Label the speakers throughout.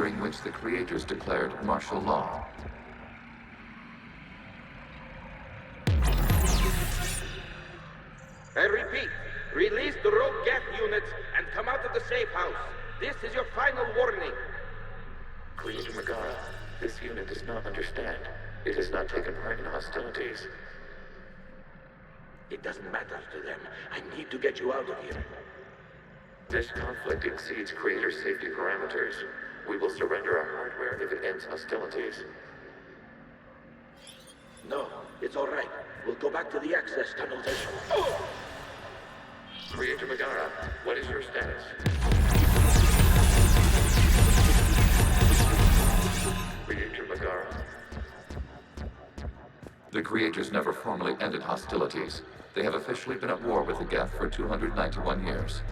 Speaker 1: during which the creators declared martial law.
Speaker 2: I repeat, release the rogue Geth units and come out of the safe house. This is your final warning.
Speaker 1: Creator Megara, this unit does not understand. It has not taken part in hostilities.
Speaker 2: It doesn't matter to them. I need to get you out of here.
Speaker 1: This conflict exceeds Creator safety parameters. We will surrender our hardware if it ends hostilities.
Speaker 2: No, it's all right. We'll go back to the access tunnels and...
Speaker 1: Creator Megara, what is your status? Creator Megara. The Creators never formally ended hostilities. They have officially been at war with the Geth for 291 years.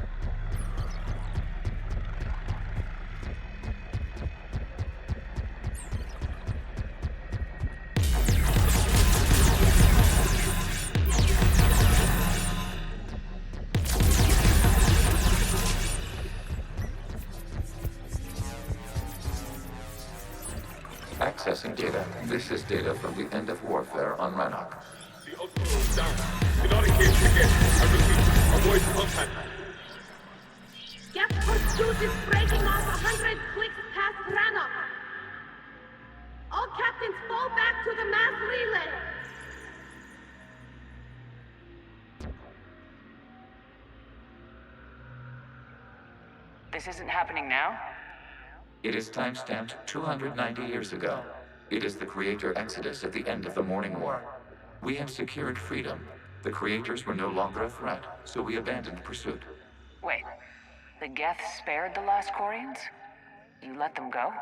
Speaker 1: Accessing data. This is data from the end of warfare on Rannoch.
Speaker 3: The outpost is down. Do not engage again. I repeat, avoid contact.
Speaker 4: Geth pursuit is breaking off 100 clicks past Rannoch. All captains fall back to the mass relay.
Speaker 5: This isn't happening now?
Speaker 1: It is time-stamped 290 years ago. It is the Creator Exodus at the end of the Morning War. We had secured freedom. The Creators were no longer a threat, so we abandoned pursuit.
Speaker 5: Wait, the Geth spared the last Quarians? You let them go?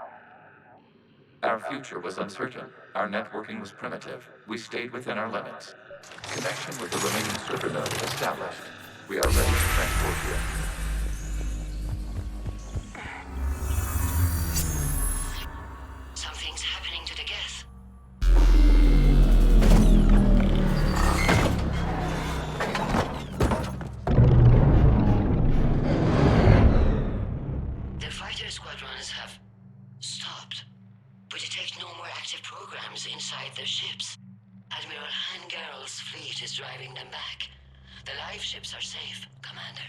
Speaker 1: Our future was uncertain. Our networking was primitive. We stayed within our limits. Connection with the remaining server node established. We are ready to transport here.
Speaker 6: Something's happening to the Geth. The fighter squadrons have stopped. We detect no more active programs inside their ships. Admiral Hangarl's fleet is driving them back. The live ships are safe, Commander.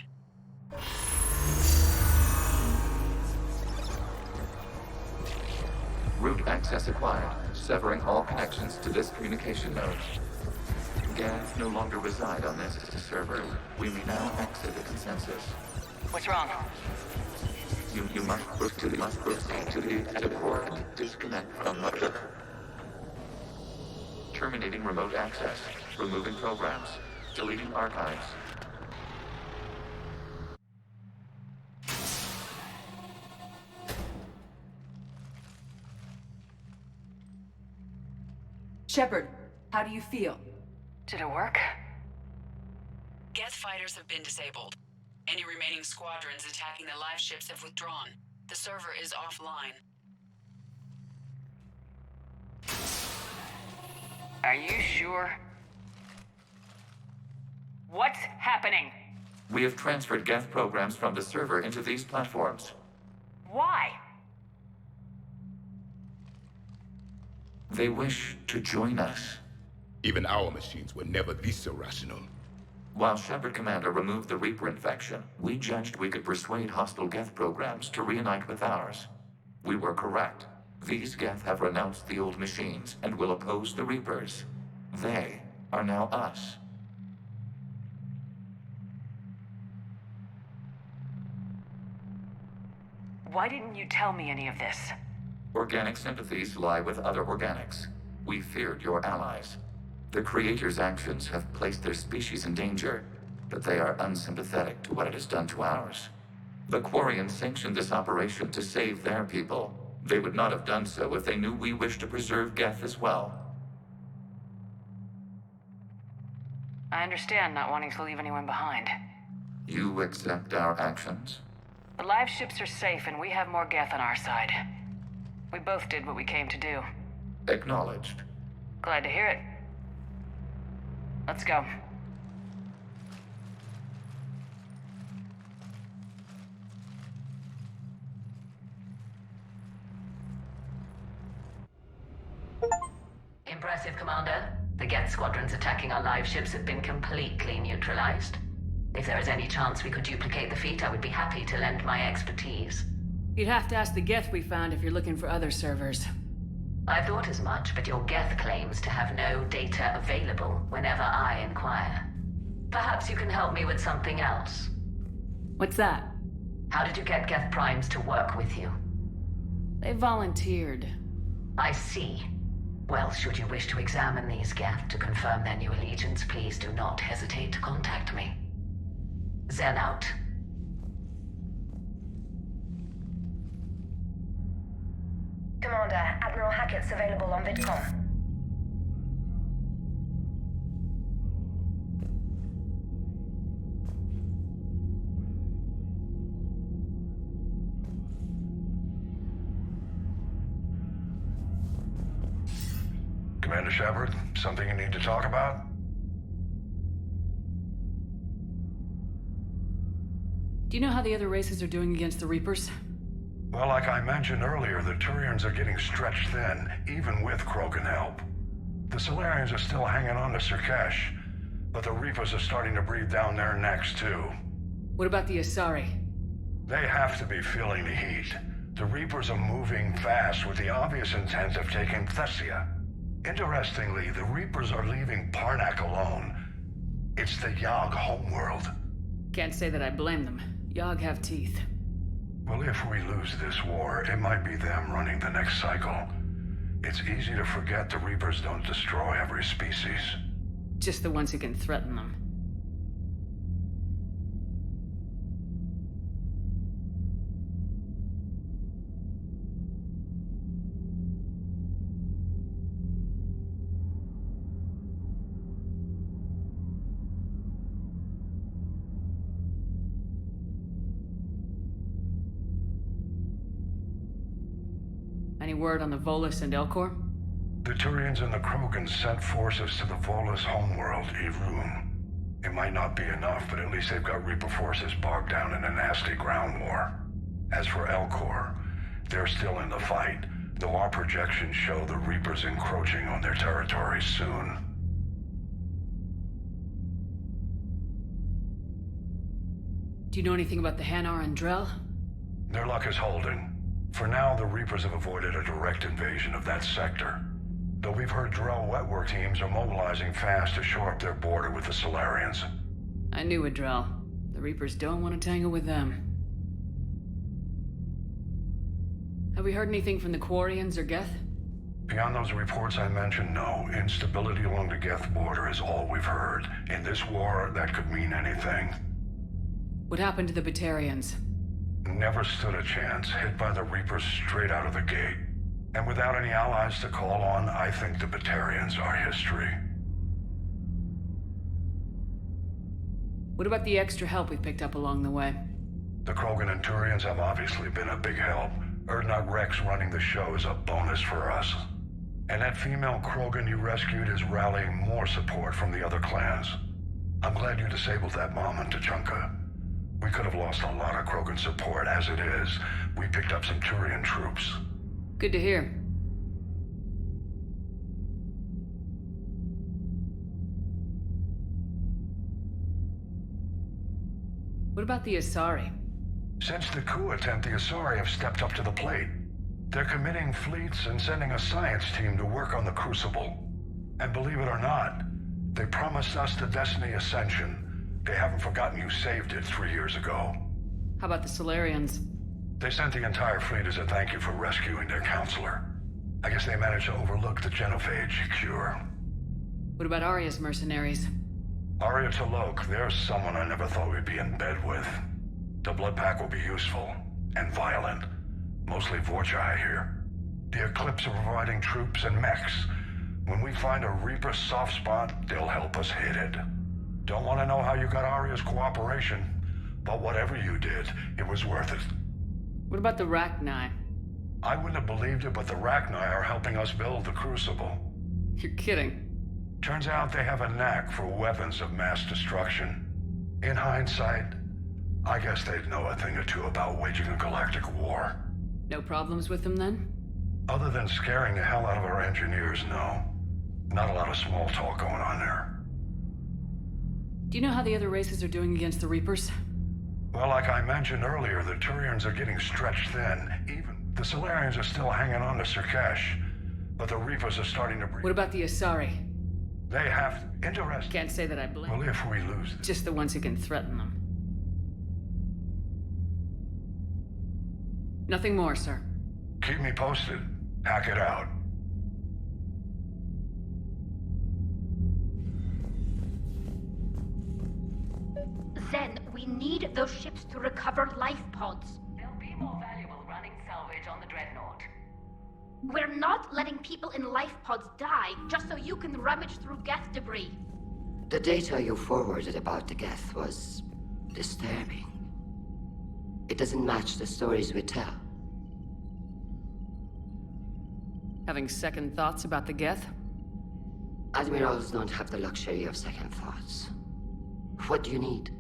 Speaker 1: Root access acquired, severing all connections to this communication node. Geth no longer reside on this server. We may now exit the consensus.
Speaker 5: What's wrong?
Speaker 1: You must proceed to the active core and disconnect from mother. Terminating remote access. Removing programs. Deleting archives.
Speaker 7: Shepard, how do you feel?
Speaker 5: Did it work?
Speaker 8: Geth fighters have been disabled. Any remaining squadrons attacking the live ships have withdrawn. The server is offline.
Speaker 5: Are you sure? What's happening?
Speaker 1: We have transferred Geth programs from the server into these platforms.
Speaker 5: Why?
Speaker 1: They wish to join us.
Speaker 3: Even our machines were never this irrational.
Speaker 1: While Shepard Commander removed the Reaper infection, we judged we could persuade hostile Geth programs to reunite with ours. We were correct. These Geth have renounced the old machines and will oppose the Reapers. They are now us.
Speaker 5: Why didn't you tell me any of this?
Speaker 1: Organic sympathies lie with other organics. We feared your allies. The Creator's actions have placed their species in danger, but they are unsympathetic to what it has done to ours. The Quarians sanctioned this operation to save their people. They would not have done so if they knew we wished to preserve Geth as well.
Speaker 5: I understand not wanting to leave anyone behind.
Speaker 1: You accept our actions?
Speaker 5: The live ships are safe and we have more Geth on our side. We both did what we came to do.
Speaker 1: Acknowledged.
Speaker 5: Glad to hear it. Let's go.
Speaker 6: impressive, Commander. The Geth squadrons attacking our live ships have been completely neutralized. If there is any chance we could duplicate the feat, I would be happy to lend my expertise.
Speaker 7: You'd have to ask the Geth we found if you're looking for other servers.
Speaker 6: I thought as much, but your Geth claims to have no data available whenever I inquire. Perhaps you can help me with something else.
Speaker 7: What's that?
Speaker 6: How did you get Geth Primes to work with you?
Speaker 7: They volunteered.
Speaker 6: I see. Well, should you wish to examine these Geth to confirm their new allegiance, please do not hesitate to contact me. Zen out.
Speaker 9: Commander, Admiral Hackett's available on VidCom.
Speaker 10: Commander Shepard, something you need to talk about?
Speaker 7: Do you know how the other races are doing against the Reapers?
Speaker 10: Well, like I mentioned earlier, the Turians are getting stretched thin, even with Krogan help. The Solarians are still hanging on to Surkesh, but the Reapers are starting to breathe down their necks, too.
Speaker 7: What about the Asari?
Speaker 10: They have to be feeling the heat. The Reapers are moving fast with the obvious intent of taking Thessia. Interestingly, the Reapers are leaving Parnak alone. It's the Yogg homeworld.
Speaker 7: Can't say that I blame them. Yogg have teeth.
Speaker 10: Well, if we lose this war, it might be them running the next cycle. It's easy to forget the Reapers don't destroy every species.
Speaker 7: Just the ones who can threaten them. Any word on the Volus and Elcor?
Speaker 10: The Turians and the Krogan sent forces to the Volus homeworld, Irun. It might not be enough, but at least they've got Reaper forces bogged down in a nasty ground war. As for Elcor, they're still in the fight, though our projections show the Reapers encroaching on their territory soon.
Speaker 7: Do you know anything about the Hanar and Drell?
Speaker 10: Their luck is holding. For now, the Reapers have avoided a direct invasion of that sector. Though we've heard Drell Wetwork teams are mobilizing fast to shore up their border with the Solarians.
Speaker 7: I knew it, Drell. The Reapers don't want to tangle with them. Have we heard anything from the Quarians or Geth?
Speaker 10: Beyond those reports I mentioned, no. Instability along the Geth border is all we've heard. In this war, that could mean anything.
Speaker 7: What happened to the Batarians?
Speaker 10: Never stood a chance, hit by the Reapers straight out of the gate. And without any allies to call on, I think the Batarians are history.
Speaker 7: What about the extra help we picked up along the way?
Speaker 10: The Krogan and Turians have obviously been a big help. Urdnot Rex running the show is a bonus for us. And that female Krogan you rescued is rallying more support from the other clans. I'm glad you disabled that bomb in Tuchanka. We could have lost a lot of Krogan support. As it is, we picked up some Turian troops.
Speaker 7: Good to hear. What about the Asari?
Speaker 10: Since the coup attempt, the Asari have stepped up to the plate. They're committing fleets and sending a science team to work on the Crucible. And believe it or not, they promised us the Destiny Ascension. They haven't forgotten you saved it 3 years ago.
Speaker 7: How about the Solarians?
Speaker 10: They sent the entire fleet as a thank you for rescuing their counselor. I guess they managed to overlook the genophage cure.
Speaker 7: What about Arya's mercenaries?
Speaker 10: Arya T'Loak, there's someone I never thought we'd be in bed with. The Blood Pack will be useful, and violent. Mostly Vorjai here. The Eclipse are providing troops and mechs. When we find a Reaper soft spot, they'll help us hit it. Don't want to know how you got Arya's cooperation, but whatever you did, it was worth it.
Speaker 7: What about the Rachni?
Speaker 10: I wouldn't have believed it, but the Rachni are helping us build the Crucible.
Speaker 7: You're kidding.
Speaker 10: Turns out they have a knack for weapons of mass destruction. In hindsight, I guess they'd know a thing or two about waging a galactic war.
Speaker 7: No problems with them then?
Speaker 10: Other than scaring the hell out of our engineers, no. Not a lot of small talk going on there.
Speaker 7: Do you know how the other races are doing against the Reapers?
Speaker 10: Well, like I mentioned earlier, the Turians are getting stretched thin. Even the Solarians are still hanging on to Surkash. But the Reapers are starting to break.
Speaker 7: What about the Asari?
Speaker 10: They have interest.
Speaker 7: Can't say that I blame.
Speaker 10: Well, if we lose this.
Speaker 7: Just the ones who can threaten them. Nothing more, sir.
Speaker 10: Keep me posted. Hack it out.
Speaker 4: Zen, we need those ships to recover life pods.
Speaker 5: They'll be more valuable running salvage on the Dreadnought.
Speaker 4: We're not letting people in life pods die just so you can rummage through Geth debris.
Speaker 6: The data you forwarded about the Geth was disturbing. It doesn't match the stories we tell.
Speaker 7: Having second thoughts about the Geth?
Speaker 6: Admirals don't have the luxury of second thoughts. What do you need?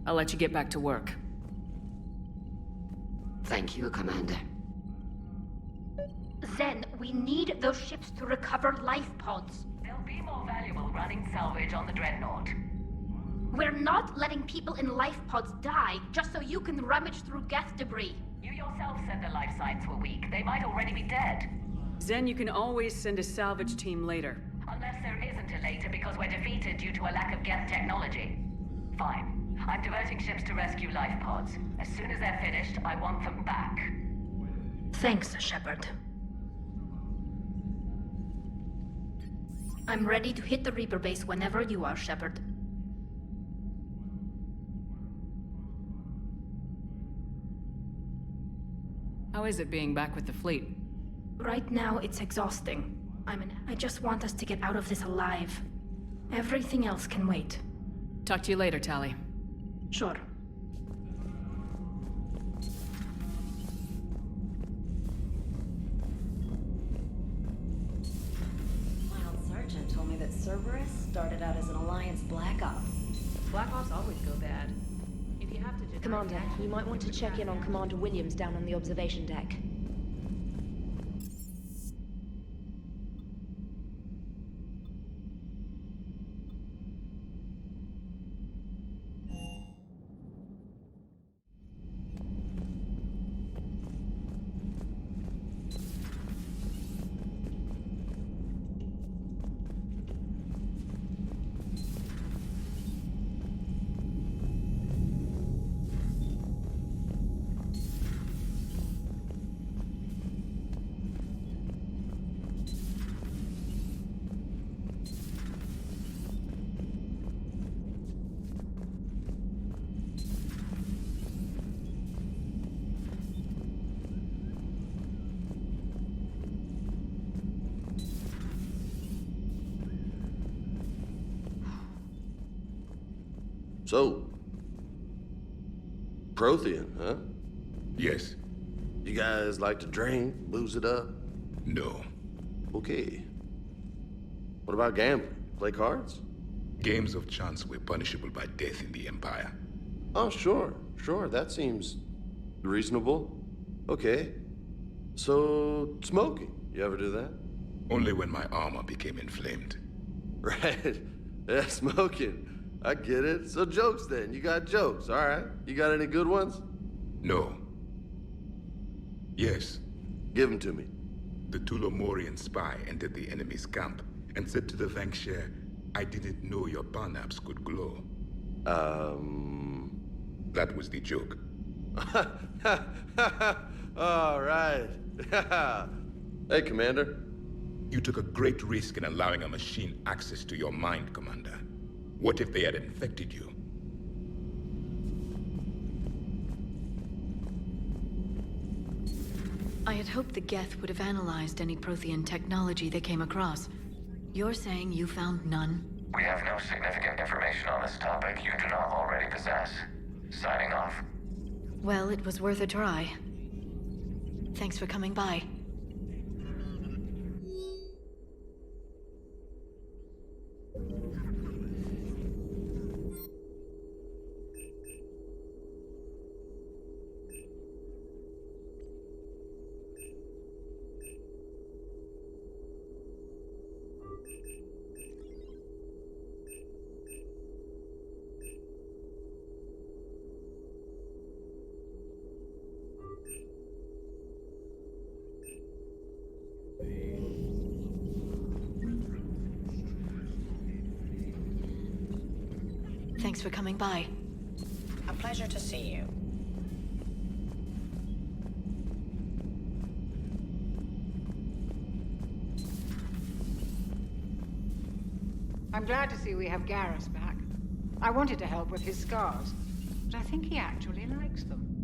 Speaker 7: I'll let you get back to work.
Speaker 6: Thank you, Commander.
Speaker 4: Zen, we need those ships to recover life pods.
Speaker 5: They'll be more valuable running salvage on the Dreadnought.
Speaker 4: We're not letting people in life pods die just so you can rummage through Geth debris.
Speaker 5: You yourself said the life signs were weak. They might already be dead.
Speaker 7: Zen, you can always send a salvage team later.
Speaker 5: Unless there isn't a later because we're defeated due to a lack of Geth technology. Fine. I'm diverting ships to rescue life pods. As soon as they're finished, I want them back.
Speaker 4: Thanks, Shepard. I'm ready to hit the Reaper base whenever you are, Shepard.
Speaker 7: How is it being back with the fleet?
Speaker 4: Right now, it's exhausting. I just want us to get out of this alive. Everything else can wait.
Speaker 7: Talk to you later, Tali.
Speaker 4: Sure.
Speaker 11: My old sergeant told me that Cerberus started out as an Alliance Black Op.
Speaker 12: Black Ops always go bad. If you have to...
Speaker 11: Commander, you might want to check in on Commander Williams down on the observation deck.
Speaker 13: So, Prothean, huh?
Speaker 3: Yes.
Speaker 13: You guys like to drink, booze it up?
Speaker 3: No.
Speaker 13: Okay. What about gambling? Play cards?
Speaker 3: Games of chance were punishable by death in the Empire.
Speaker 13: Oh, sure. That seems reasonable. Okay. So, smoking. You ever do that?
Speaker 3: Only when my armor became inflamed.
Speaker 13: Right. Yeah, smoking. I get it. So jokes then. You got jokes, all right. You got any good ones?
Speaker 3: No. Yes.
Speaker 13: Give them to me.
Speaker 3: The Tulomorian spy entered the enemy's camp and said to the Vanksher, I didn't know your Parnaps could glow. That was the joke.
Speaker 13: All right. Hey, Commander.
Speaker 3: You took a great risk in allowing a machine access to your mind, Commander. What if they had infected you?
Speaker 11: I had hoped the Geth would have analyzed any Prothean technology they came across. You're saying you found none?
Speaker 1: We have no significant information on this topic you do not already possess. Signing off.
Speaker 11: Well, it was worth a try. Thanks for coming by. Thanks for coming by.
Speaker 14: A pleasure to see you.
Speaker 15: I'm glad to see we have Garrus back. I wanted to help with his scars, but I think he actually likes them.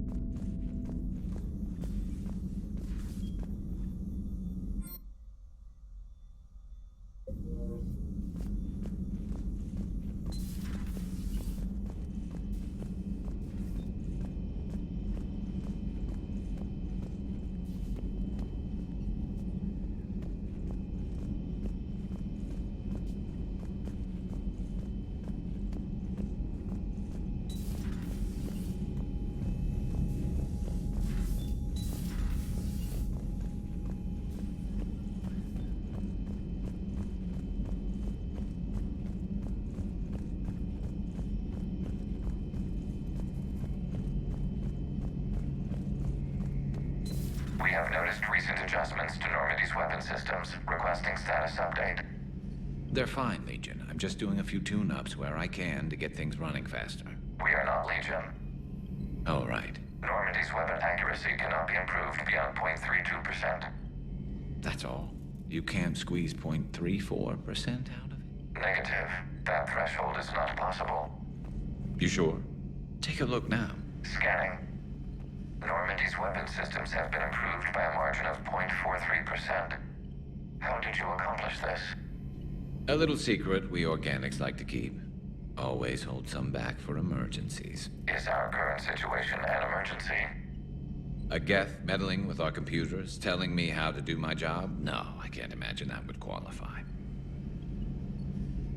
Speaker 1: We have noticed recent adjustments to Normandy's weapon systems, requesting status update.
Speaker 16: They're fine, Legion. I'm just doing a few tune-ups where I can to get things running faster.
Speaker 1: We are not Legion.
Speaker 16: Oh, right.
Speaker 1: Normandy's weapon accuracy cannot be improved beyond 0.32%.
Speaker 16: That's all. You can't squeeze 0.34% out of it?
Speaker 1: Negative. That threshold is not possible.
Speaker 16: You sure? Take a look now.
Speaker 1: Scanning. Normandy's weapon systems have been improved by a margin of 0.43%. How did you accomplish this?
Speaker 16: A little secret we organics like to keep. Always hold some back for emergencies.
Speaker 1: Is our current situation an emergency?
Speaker 16: A Geth meddling with our computers, telling me how to do my job? No, I can't imagine that would qualify.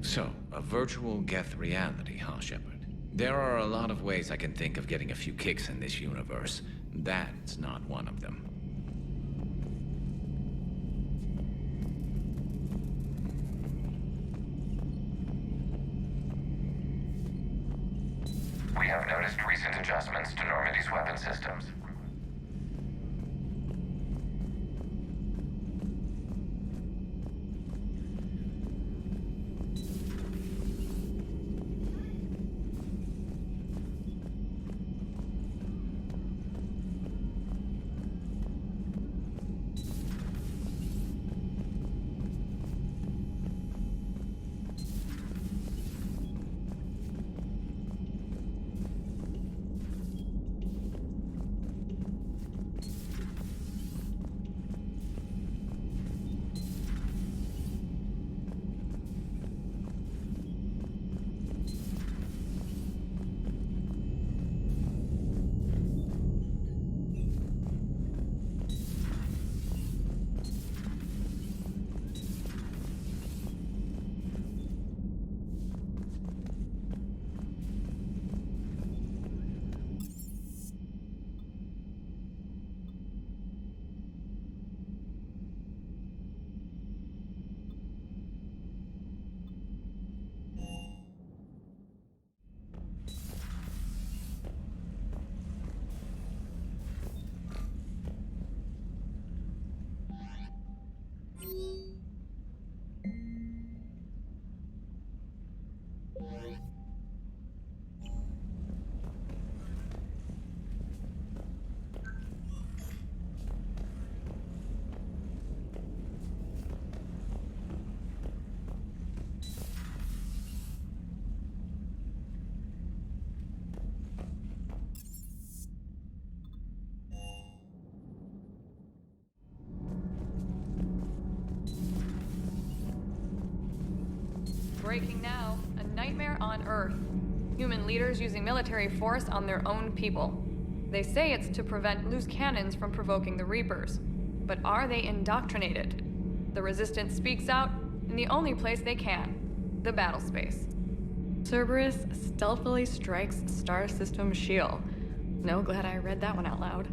Speaker 16: So, a virtual Geth reality, huh, Shepard? There are a lot of ways I can think of getting a few kicks in this universe. That's not one of them.
Speaker 1: We have noticed recent adjustments to Normandy's weapon systems.
Speaker 17: Breaking now, a nightmare on Earth. Human leaders using military force on their own people. They say it's to prevent loose cannons from provoking the Reapers. But are they indoctrinated? The Resistance speaks out in the only place they can, the battle space. Cerberus stealthily strikes Star System shield. No, glad I read that one out loud.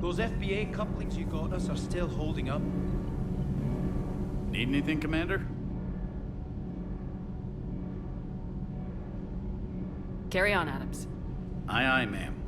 Speaker 18: Those FBA couplings you got us are still holding up.
Speaker 19: Need anything, Commander?
Speaker 7: Carry on, Adams.
Speaker 19: Aye, aye, ma'am.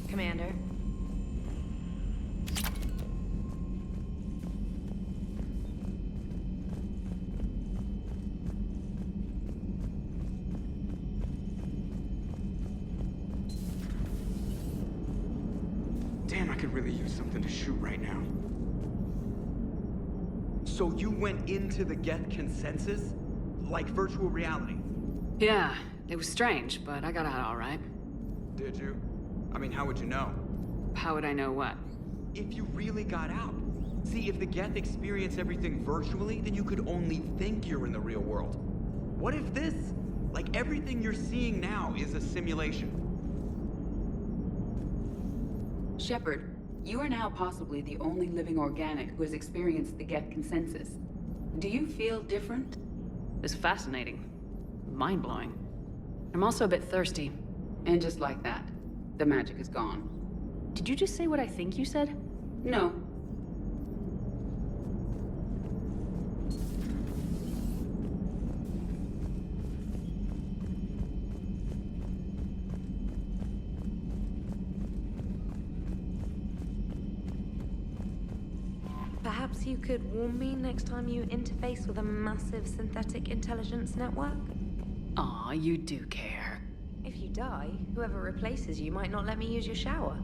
Speaker 9: Commander.
Speaker 20: Damn, I could really use something to shoot right now. So you went into the Geth consensus? Like virtual reality?
Speaker 7: Yeah, it was strange, but I got out all right.
Speaker 20: Did you? I mean, how would you know?
Speaker 7: How would I know what?
Speaker 20: If you really got out. See, if the Geth experience everything virtually, then you could only think you're in the real world. What if this, like everything you're seeing now, is a simulation?
Speaker 8: Shepard, you are now possibly the only living organic who has experienced the Geth consensus. Do you feel different?
Speaker 7: It's fascinating. Mind-blowing. I'm also a bit thirsty.
Speaker 8: And just like that, the magic is gone.
Speaker 7: Did you just say what I think you said?
Speaker 8: No.
Speaker 9: Perhaps you could warn me next time you interface with a massive synthetic intelligence network?
Speaker 7: Aw, you do care.
Speaker 9: If you die, whoever replaces you might not let me use your shower.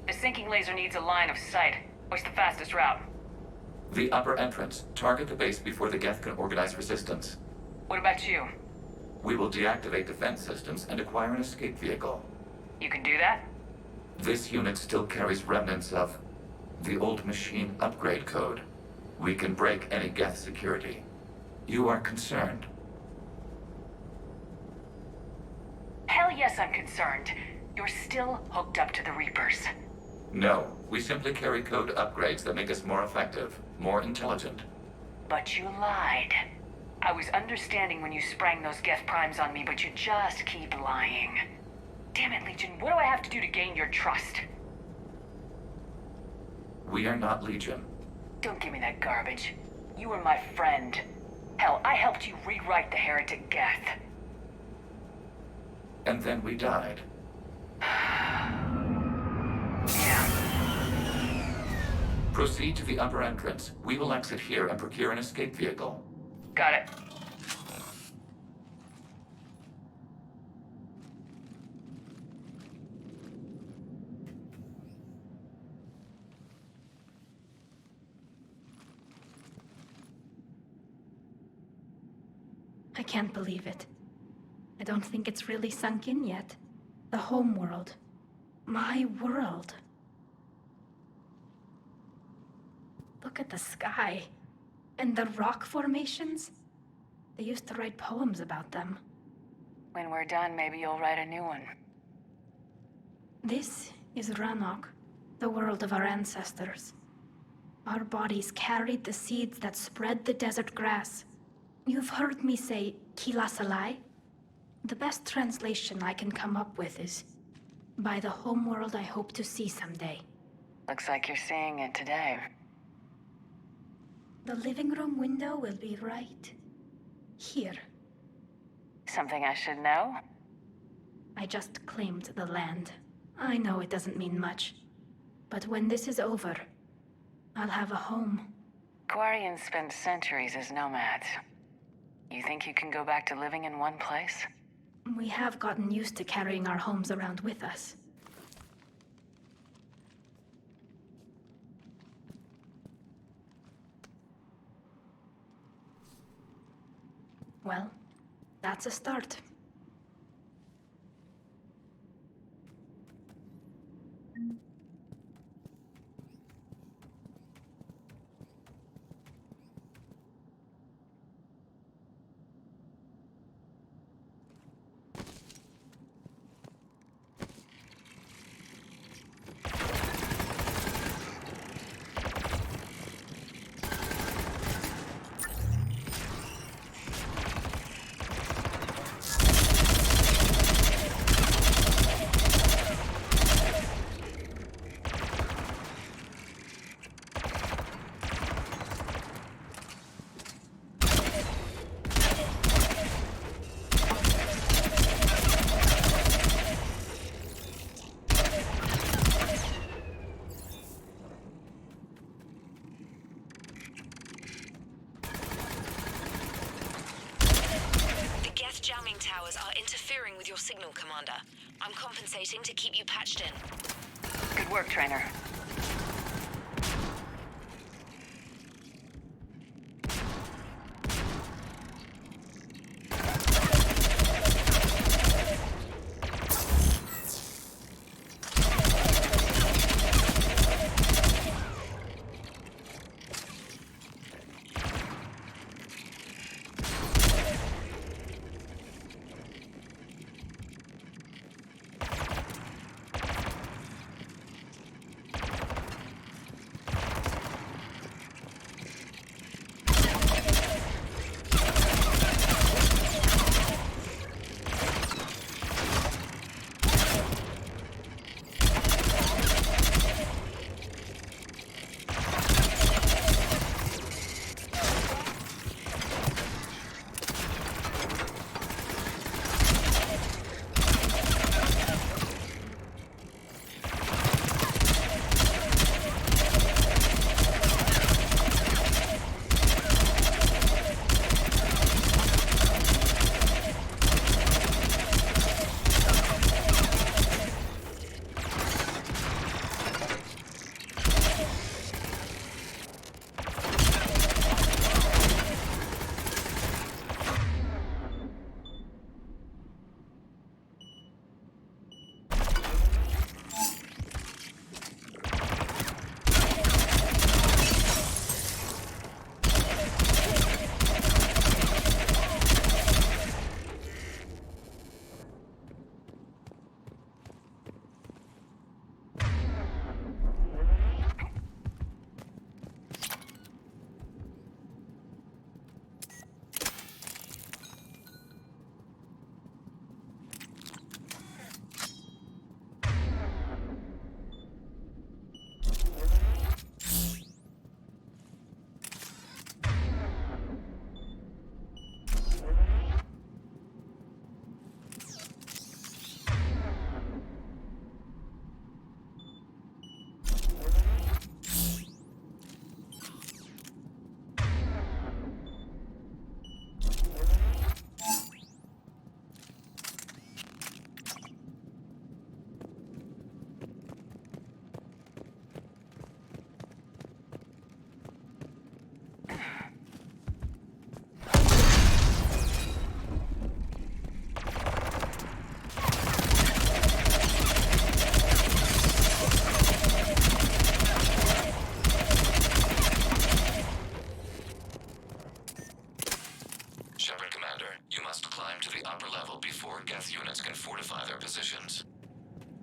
Speaker 5: The sinking laser needs a line of sight. What's the fastest route?
Speaker 1: The upper entrance. Target the base before the Geth can organize resistance.
Speaker 5: What about you?
Speaker 1: We will deactivate defense systems and acquire an escape vehicle.
Speaker 5: You can do that?
Speaker 1: This unit still carries remnants of the old machine upgrade code. We can break any Geth security. You are concerned?
Speaker 5: Hell yes, I'm concerned. You're still hooked up to the Reapers.
Speaker 1: No, we simply carry code upgrades that make us more effective, more intelligent.
Speaker 5: But you lied. I was understanding when you sprang those Geth primes on me, but you just keep lying. Damn it, Legion, what do I have to do to gain your trust?
Speaker 1: We are not Legion.
Speaker 5: Don't give me that garbage. You were my friend. Hell, I helped you rewrite the Heretic Geth.
Speaker 1: And then we died. Proceed to the upper entrance. We will exit here and procure an escape vehicle.
Speaker 5: Got it.
Speaker 9: I can't believe it. I don't think it's really sunk in yet. The home world. My world. Look at the sky. And the rock formations. They used to write poems about them.
Speaker 5: When we're done, maybe you'll write a new one.
Speaker 9: This is Ranok, the world of our ancestors. Our bodies carried the seeds that spread the desert grass. You've heard me say Kilasalai? The best translation I can come up with is, by the homeworld I hope to see someday.
Speaker 5: Looks like you're seeing it today.
Speaker 9: The living room window will be right here.
Speaker 5: Something I should know?
Speaker 9: I just claimed the land. I know it doesn't mean much. But when this is over, I'll have a home.
Speaker 5: Quarians spend centuries as nomads. You think you can go back to living in one place?
Speaker 9: We have gotten used to carrying our homes around with us. Well, that's a start.
Speaker 21: Jamming towers are interfering with your signal, Commander. I'm compensating to keep you patched in.
Speaker 5: Good work, Trainer.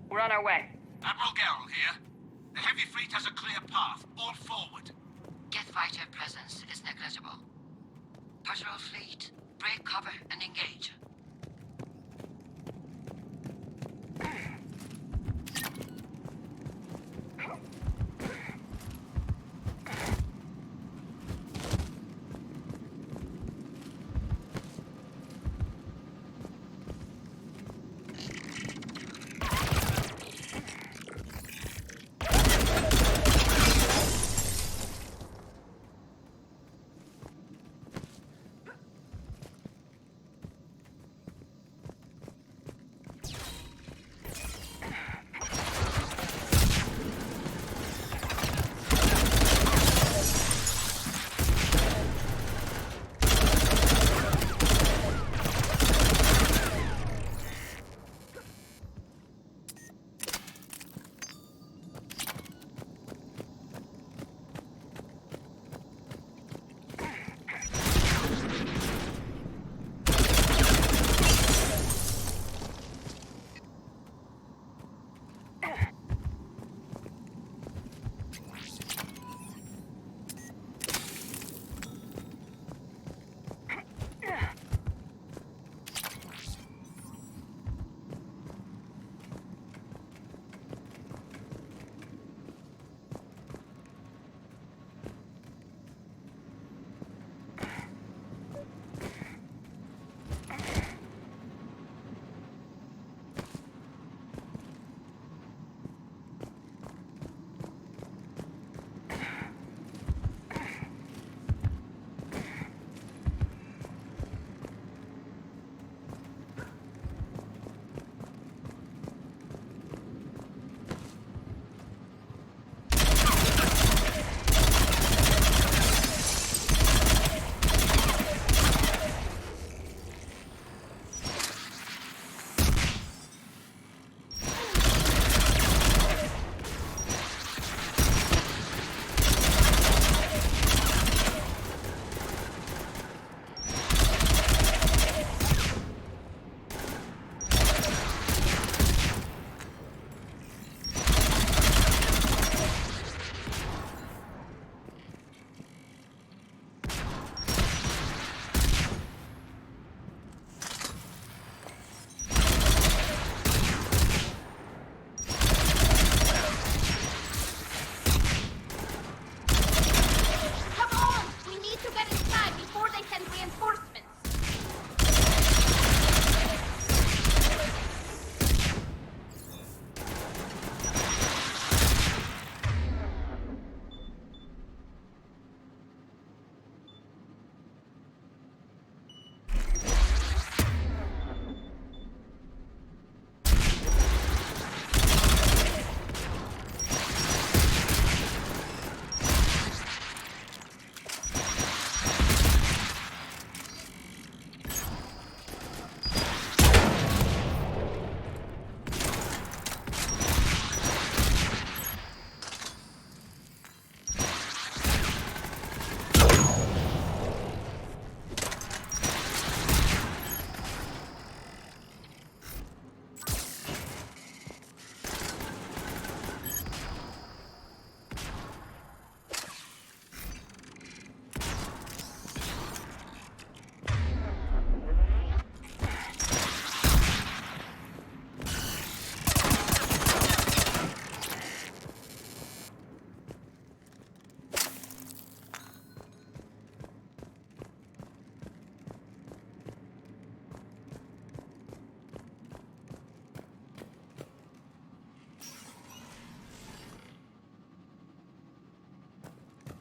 Speaker 5: We're on our way.
Speaker 22: Admiral Gerrel here. The heavy fleet has a clear path. All forward.
Speaker 6: Geth fighter presence is negligible. Patrol fleet, break cover and engage.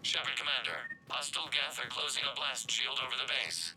Speaker 1: Shepard Commander, hostile Geth are closing a blast shield over the base.